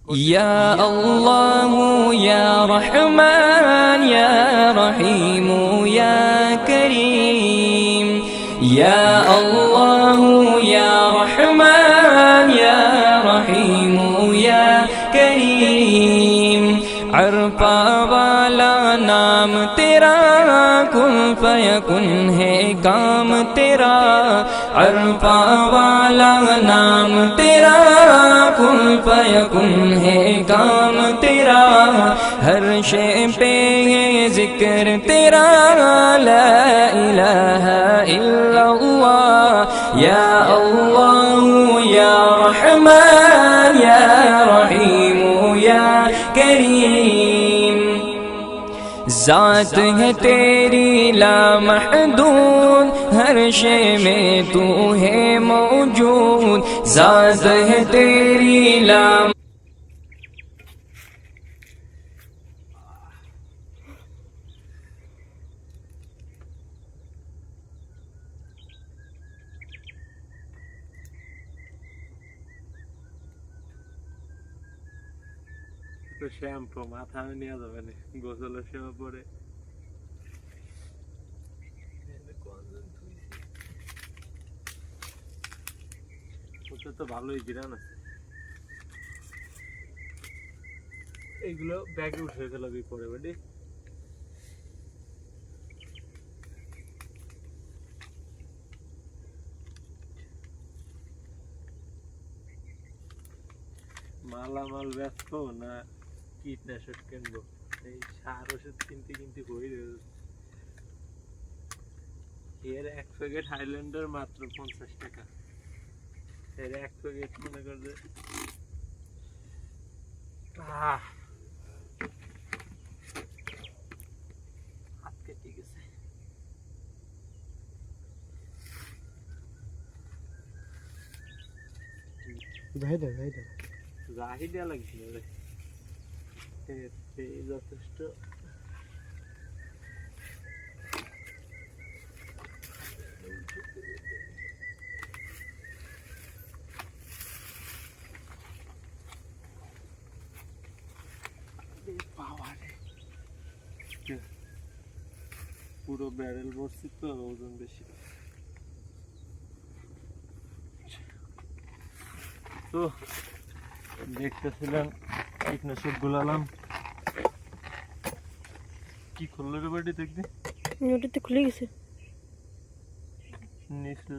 يا الله يا رحمن يا رحيم يا كريم يا الله يا رحمن يا رحيم يا كريم عرفا والا नाम तेरा कुन फयकुन है काम तेरा अरफा वाला नाम तेरा कुन फयकुन है काम तेरा हर शे पे है जिक्र तेरा ला इलाहा इल्लल्लाह या अल्लाह या रहमान या रहीम या करीम ज़ात है तेरी लामहदूद हर शे में तू है मौजूद ज़ात है तेरी लाम শ্যাম্পু মাথা নিয়ে যাবে না গোসলের সময় পরে ওটা তো ভালোই গিরান আছে এগুলো ব্যাগে উঠে ফেলাবি পরে বেডি মালামাল ব্যস্ত না কীটনাশক কিনবো এই সার ওষুধ কিনতে হয়ে এর এক প্যাকেট হাইল্যান্ডার মাত্র 50 টাকা এর এক প্যাকেট মনে করবে হাত কেটে গেছে জাহিদা লাগছিল রে যথেষ্ট পুরো ব্যারেল ভর্তি তো ওজন বেশি তো দেখতেছিলাম কীটনাশক গুলালাম কি খুললো রে বাড়ি দেখবি ওটাতে খুলে গেছে নিচে